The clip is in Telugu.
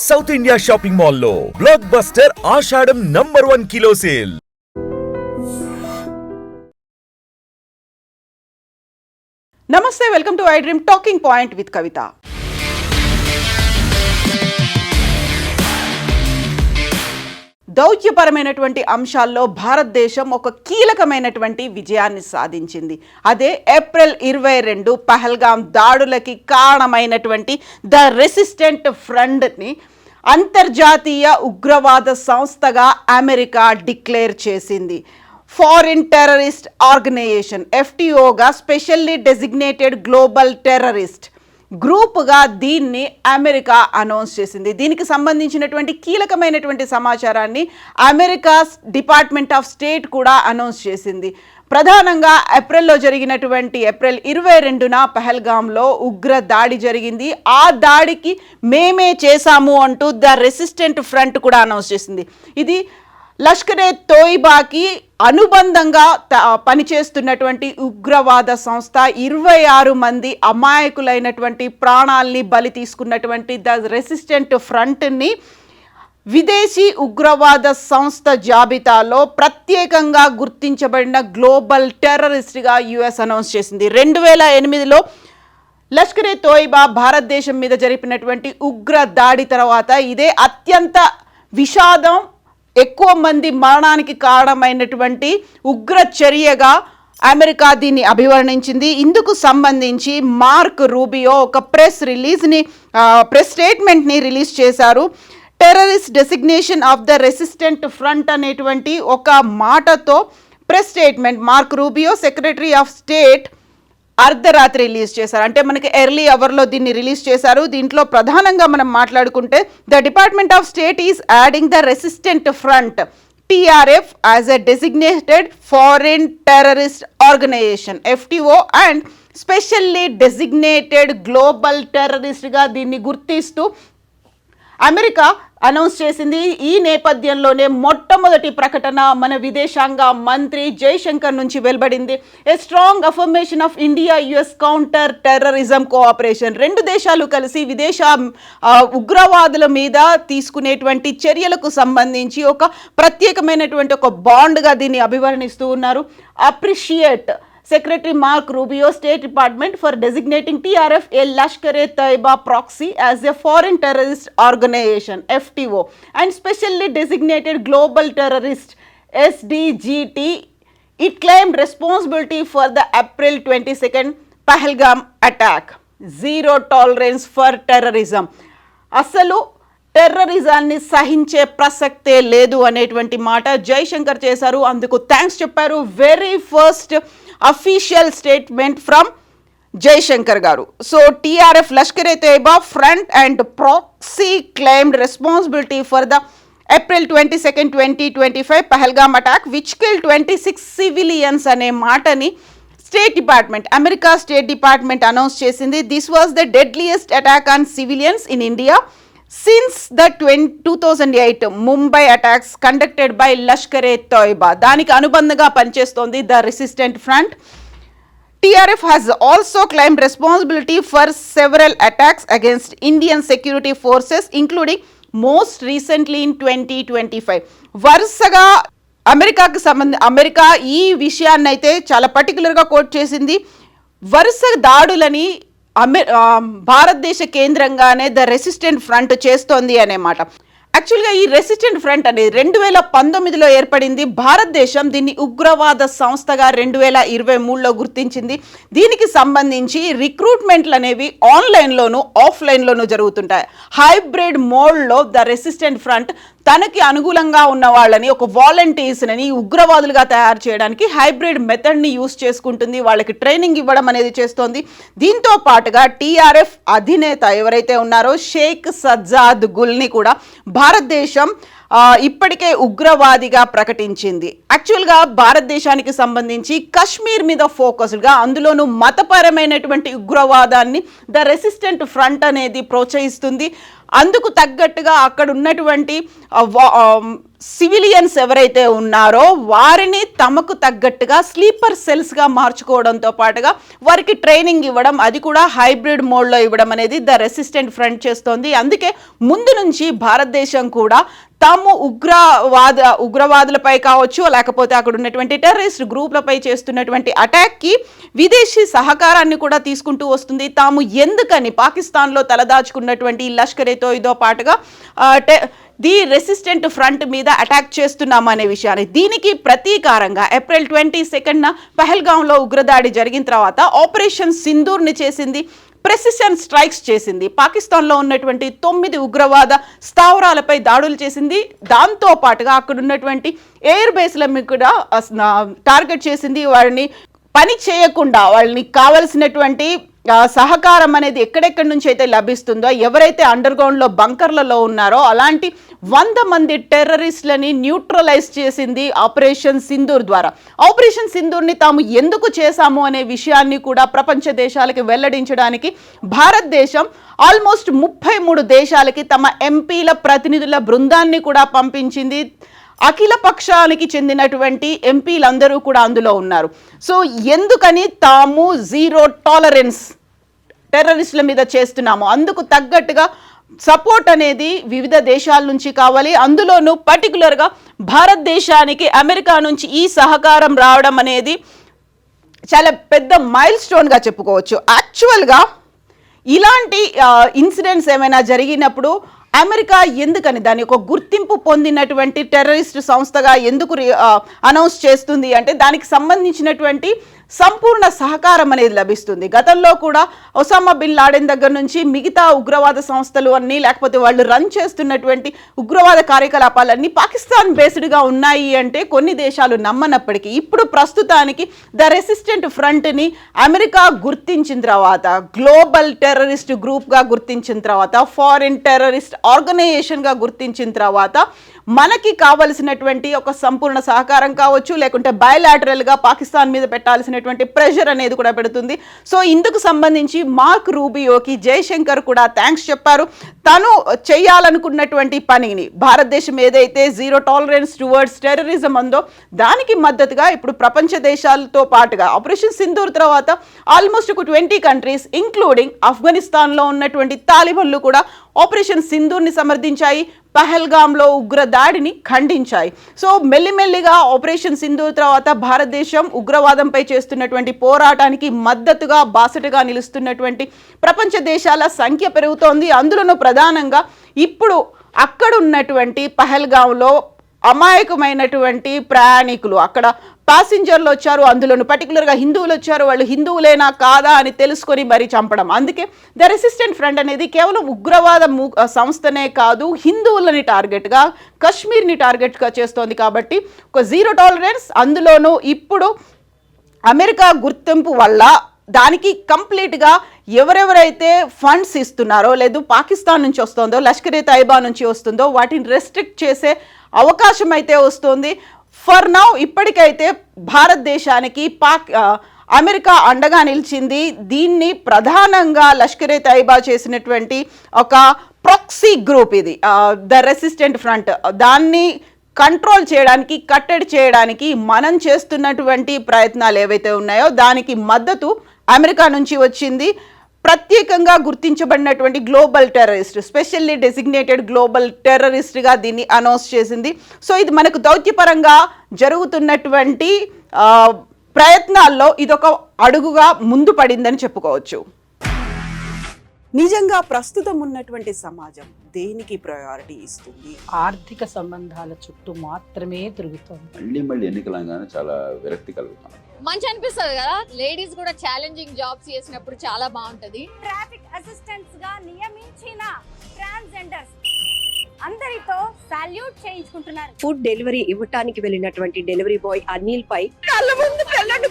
సౌత్ ఇండియా షాపింగ్ మాల్లో blockbuster Ashadham #1 kilo sale. నమస్తే, welcome to I dream talking point with Kavitha. దౌత్యపరమైనటువంటి అంశాల్లో భారతదేశం ఒక కీలకమైనటువంటి విజయాన్ని సాధించింది. అదే ఏప్రిల్ 22 పహల్గాం దాడులకి కారణమైనటువంటి ద రెసిస్టెంట్ ఫ్రంట్ని అంతర్జాతీయ ఉగ్రవాద సంస్థగా అమెరికా డిక్లేర్ చేసింది. ఫారిన్ టెర్రరిస్ట్ ఆర్గనైజేషన్ FTOగా స్పెషల్లీ డెసిగ్నేటెడ్ గ్లోబల్ టెర్రరిస్ట్ గ్రూప్గా దీన్ని అమెరికా అనౌన్స్ చేసింది. దీనికి సంబంధించినటువంటి కీలకమైనటువంటి సమాచారాన్ని అమెరికా డిపార్ట్మెంట్ ఆఫ్ స్టేట్ కూడా అనౌన్స్ చేసింది. ప్రధానంగా ఏప్రిల్లో జరిగినటువంటి ఏప్రిల్ 22న పహల్గాంలో ఉగ్ర దాడి జరిగింది. ఆ దాడికి మేమే చేశాము అంటూ ద రెసిస్టెంట్ ఫ్రంట్ కూడా అనౌన్స్ చేసింది. ఇది లష్కరే తోయిబాకి అనుబంధంగా పనిచేస్తున్నటువంటి ఉగ్రవాద సంస్థ. 26 మంది అమాయకులైనటువంటి ప్రాణాల్ని బలి తీసుకున్నటువంటి ద రెసిస్టెంట్ ఫ్రంట్ని విదేశీ ఉగ్రవాద సంస్థ జాబితాలో ప్రత్యేకంగా గుర్తించబడిన గ్లోబల్ టెర్రరిస్ట్గా US అనౌన్స్ చేసింది. 2008లో లష్కరే తోయిబా భారతదేశం మీద జరిపినటువంటి ఉగ్ర దాడి తర్వాత ఇదే అత్యంత విషాదం, ఎక్కువ మంది మరణానికి కారణమైనటువంటి ఉగ్ర చర్యగా అమెరికా దీన్ని అభివర్ణించింది. ఇందుకు సంబంధించి మార్క్ రూబియో ఒక ప్రెస్ స్టేట్మెంట్ని రిలీజ్ చేశారు. Terrorist designation of the resistant front అనేటువంటి ఒక మాటతో press statement mark Rubio secretary of state అర్ధరాత్రి రిలీజ్ చేశారు. అంటే మనకి ఎర్లీ అవర్లో దీన్ని రిలీజ్ చేశారు. దీంట్లో ప్రధానంగా మనం మాట్లాడుకుంటే the department of state is adding the resistant front TRF as a designated foreign terrorist organisation FTO and specially designated global టెర్రరిస్ట్గా దీన్ని గుర్తిస్తూ అమెరికా అనౌన్స్ చేసింది. ఈ నేపథ్యంలోనే మొట్టమొదటి ప్రకటన మన విదేశాంగ మంత్రి జైశంకర్ నుంచి వెలువడింది. A strong affirmation of India US counter terrorism cooperation. రెండు దేశాలు కలిసి విదేశ ఉగ్రవాదుల మీద తీసుకునేటువంటి చర్యలకు సంబంధించి ఒక ప్రత్యేకమైనటువంటి ఒక బాండ్గా దీన్ని అభివర్ణిస్తూ ఉన్నారు. Appreciate Secretary Mark Rubio, State Department, for designating TRF a Lashkar-e-Taiba proxy as a foreign terrorist organization FTO and specially designated global terrorist SDGT. It claimed responsibility for the April 22nd Pahalgam attack. Zero tolerance for terrorism. అసలు టెర్రరిజాన్ని సహించే ప్రసక్తే లేదు అనేటువంటి మాట జైశంకర్ చేశారు. అందుకు థ్యాంక్స్ చెప్పారు. Very first official statement from Jaishankar garu. So TRF Lashkar e Taiba front and proxy claimed responsibility for the April 22nd, 2025 Pahalgam attack which kill 26 civilians అనే మాటని state department, America state department announce చేసింది. This was the deadliest attack on civilians in India since the 2008 Mumbai attacks conducted by Lashkar e Taiba. దానికి అనుబంధంగా పనిచేస్తోంది the resistant front. TRF has also claimed responsibility for several attacks against Indian security forces, including most recently in 2025. వరుసగా అమెరికా ఈ విషయాన్ని అయితే చాలా పర్టికులర్గా కోట్ చేసింది. వరుస దాడులని భారతదేశ కేంద్రంగానే ద రెసిస్టెంట్ ఫ్రంట్ చేస్తోంది అనే మాట. యాక్చువల్గా ఈ రెసిస్టెంట్ ఫ్రంట్ అనేది 2019లో ఏర్పడింది. భారతదేశం దీన్ని ఉగ్రవాద సంస్థగా 2023లో గుర్తించింది. దీనికి సంబంధించి రిక్రూట్మెంట్లు అనేవి ఆన్లైన్లోను ఆఫ్లైన్లోనూ జరుగుతుంటాయి. హైబ్రిడ్ మోడ్లో ద రెసిస్టెంట్ ఫ్రంట్ తనకి అనుకూలంగా ఉన్న వాళ్ళని ఒక వాలంటీర్స్ని ఉగ్రవాదులుగా తయారు చేయడానికి హైబ్రిడ్ మెథడ్ని యూస్ చేసుకుంటుంది. వాళ్ళకి ట్రైనింగ్ ఇవ్వడం అనేది చేస్తోంది. దీంతో పాటుగా TRF అధినేత ఎవరైతే ఉన్నారో షేక్ సజ్జాద్ గుల్ని కూడా భారతదేశం ఇప్పటికే ఉగ్రవాదిగా ప్రకటించింది. యాక్చువల్గా భారతదేశానికి సంబంధించి కశ్మీర్ మీద ఫోకస్డ్గా, అందులోనూ మతపరమైనటువంటి ఉగ్రవాదాన్ని ద రెసిస్టెంట్ ఫ్రంట్ అనేది ప్రోత్సహిస్తుంది. అందుకు తగ్గట్టుగా అక్కడ ఉన్నటువంటి సివిలియన్స్ ఎవరైతే ఉన్నారో వారిని తమకు తగ్గట్టుగా స్లీపర్ సెల్స్గా మార్చుకోవడంతో పాటుగా వారికి ట్రైనింగ్ ఇవ్వడం, అది కూడా హైబ్రిడ్ మోడ్లో ఇవ్వడం అనేది ద రెసిస్టెంట్ ఫ్రంట్ చేస్తోంది. అందుకే ముందు నుంచి భారతదేశం కూడా తాము ఉగ్రవాదులపై కావచ్చు, లేకపోతే అక్కడ ఉన్నటువంటి టెర్రరిస్ట్ గ్రూప్లపై చేస్తున్నటువంటి అటాక్కి విదేశీ సహకారాన్ని కూడా తీసుకుంటూ వస్తుంది. తాము ఎందుకని పాకిస్తాన్లో తలదాచుకున్నటువంటి లష్కర్ ఏ తోయిదో పాటుగా ది రెసిస్టెంట్ ఫ్రంట్ మీద అటాక్ చేస్తున్నామనే విషయాన్ని, దీనికి ప్రతీకారంగా ఏప్రిల్ 22న పహల్గాంలో ఉగ్రదాడి జరిగిన తర్వాత ఆపరేషన్ సింధూర్ని చేసింది, ప్రెసిషన్ స్ట్రైక్స్ చేసింది, పాకిస్తాన్లో ఉన్నటువంటి 9 ఉగ్రవాద స్థావరాలపై దాడులు చేసింది. దాంతో పాటుగా అక్కడ ఉన్నటువంటి ఎయిర్ బేస్లను కూడా టార్గెట్ చేసింది. వారిని పని చేయకుండా వాళ్ళని కావలసినటువంటి సహకారం అనేది ఎక్కడెక్కడి నుంచి అయితే లభిస్తుందో, ఎవరైతే అండర్ గ్రౌండ్లో బంకర్లలో ఉన్నారో అలాంటి 100 మంది టెర్రరిస్టులని న్యూట్రలైజ్ చేసింది ఆపరేషన్ సింధూర్ ద్వారా. ఆపరేషన్ సింధూర్ని తాము ఎందుకు చేశాము అనే విషయాన్ని కూడా ప్రపంచ దేశాలకి వెల్లడించడానికి భారతదేశం ఆల్మోస్ట్ 33 దేశాలకి తమ ఎంపీల ప్రతినిధుల బృందాన్ని కూడా పంపించింది. అఖిల పక్షానికి చెందినటువంటి ఎంపీలందరూ కూడా అందులో ఉన్నారు. సో ఎందుకని తాము జీరో టాలరెన్స్ టెర్రరిస్టుల మీద చేస్తున్నాము, అందుకు తగ్గట్టుగా సపోర్ట్ అనేది వివిధ దేశాల నుంచి కావాలి. అందులోనూ పర్టికులర్గా భారతదేశానికి అమెరికా నుంచి ఈ సహకారం రావడం అనేది చాలా పెద్ద మైల్ స్టోన్గా చెప్పుకోవచ్చు. యాక్చువల్గా ఇలాంటి ఇన్సిడెంట్స్ ఏమైనా జరిగినప్పుడు అమెరికా ఎందుకని దాని ఒక గుర్తింపు పొందినటువంటి టెర్రరిస్ట్ సంస్థగా ఎందుకు అనౌన్స్ చేస్తుంది అంటే దానికి సంబంధించినటువంటి సంపూర్ణ సహకారం అనేది లభిస్తుంది. గతంలో కూడా ఒసామా బిన్ లాడెన్ దగ్గర నుంచి మిగతా ఉగ్రవాద సంస్థలు అన్నీ, లేకపోతే వాళ్ళు రన్ చేస్తున్నటువంటి ఉగ్రవాద కార్యకలాపాలన్నీ పాకిస్తాన్ బేస్డ్గా ఉన్నాయి అంటే కొన్ని దేశాలు నమ్మనప్పటికీ ఇప్పుడు ప్రస్తుతానికి ద రెసిస్టెంట్ ఫ్రంట్ని అమెరికా గుర్తించిన తర్వాత, గ్లోబల్ టెర్రరిస్ట్ గ్రూప్గా గుర్తించిన తర్వాత, ఫారిన్ టెర్రరిస్ట్ ఆర్గనైజేషన్గా గుర్తించిన తర్వాత మనకి కావలసినటువంటి ఒక సంపూర్ణ సహకారం కావచ్చు, లేకుంటే బయలాటరల్గా పాకిస్తాన్ మీద పెట్టాల్సినటువంటి ప్రెషర్ అనేది కూడా పెడుతుంది. సో ఇందుకు సంబంధించి మార్క్ రూబియోకి జయశంకర్ కూడా థ్యాంక్స్ చెప్పారు. తను చేయాలనుకున్నటువంటి పనిని, భారతదేశం ఏదైతే జీరో టాలరెన్స్ టువర్డ్స్ టెర్రరిజం ఉందో దానికి మద్దతుగా ఇప్పుడు ప్రపంచ దేశాలతో పాటుగా ఆపరేషన్ సింధూర్ తర్వాత ఆల్మోస్ట్ ఒక 20 కంట్రీస్ ఇంక్లూడింగ్ ఆఫ్ఘనిస్తాన్లో ఉన్నటువంటి తాలిబన్లు కూడా ఆపరేషన్ సింధూర్ని సమర్థించాయి, పహల్గాంలో ఉగ్ర దాడిని ఖండించాయి. సో మెల్లిమెల్లిగా ఆపరేషన్ సింధూర్ తర్వాత భారతదేశం ఉగ్రవాదంపై చేస్తున్నటువంటి పోరాటానికి మద్దతుగా బాసటగా నిలుస్తున్నటువంటి ప్రపంచ దేశాల సంఖ్య పెరుగుతోంది. అందులోనూ ప్రధానంగా ఇప్పుడు అక్కడ ఉన్నటువంటి పహల్గాంలో అమాయకమైనటువంటి ప్రయాణికులు, అక్కడ ప్యాసింజర్లు వచ్చారు, అందులోనూ పర్టికులర్గా హిందువులు వచ్చారు, వాళ్ళు హిందువులేనా కాదా అని తెలుసుకొని మరీ చంపడం. అందుకే ద రెసిస్టెంట్ ఫ్రంట్ అనేది కేవలం ఉగ్రవాద సంస్థనే కాదు, హిందువులని టార్గెట్గా, కశ్మీర్ని టార్గెట్గా చేస్తోంది. కాబట్టి ఒక జీరో టాలరెన్స్, అందులోనూ ఇప్పుడు అమెరికా గుర్తింపు వల్ల దానికి కంప్లీట్గా ఎవరెవరైతే ఫండ్స్ ఇస్తున్నారో, లేదు పాకిస్తాన్ నుంచి వస్తుందో, లష్కర్ ఏ తైబా నుంచి వస్తుందో వాటిని రెస్ట్రిక్ట్ చేసే అవకాశం అయితే వస్తుంది. ఫర్ నౌ ఇప్పటికైతే భారతదేశానికి అమెరికా అండగా నిలిచింది. దీన్ని ప్రధానంగా లష్కర్ ఏ తైబా చేసినటువంటి ఒక ప్రాక్సీ గ్రూప్ ఇది ద రెసిస్టెంట్ ఫ్రంట్. దాన్ని కంట్రోల్ చేయడానికి, కట్టడి చేయడానికి మనం చేస్తున్నటువంటి ప్రయత్నాలు ఏవైతే ఉన్నాయో దానికి మద్దతు అమెరికా నుంచి వచ్చింది. ప్రత్యేకంగా గుర్తించబడినటువంటి global terrorist, specially designated global టెర్రరిస్ట్గా దీన్ని అనౌన్స్ చేసింది. సో ఇది మనకు దౌత్యపరంగా జరుగుతున్నటువంటి ప్రయత్నాల్లో ఇదొక అడుగుగా ముందు పడిందని చెప్పుకోవచ్చు. నిజంగా ప్రస్తుతం ఉన్నటువంటి సమాజం దేనికి ప్రయారిటీ ఇస్తుంది? ఆర్థిక సంబంధాల చుట్టూ మాత్రమే తిరుగుతుంది. మళ్ళీ ఎన్నికలంగానే చాలా విరక్తి కలుగుతాం. మంచి అనిపిస్తుంది కదా, లేడీస్ కూడా ఛాలెంజింగ్ జాబ్స్ చేసినప్పుడు చాలా బాగుంటది. ట్రాఫిక్ అసిస్టెంట్స్ గా నియమించిన ట్రాన్స్జెండర్స్ అందరితో సాల్యూట్ చేయించుకుంటున్నారు. ఫుడ్ డెలివరీ ఇవ్వటానికి వెళ్ళినటువంటి డెలివరీ బాయ్ అనిల్ పై కళ్ళ ముందు పెళ్ళండి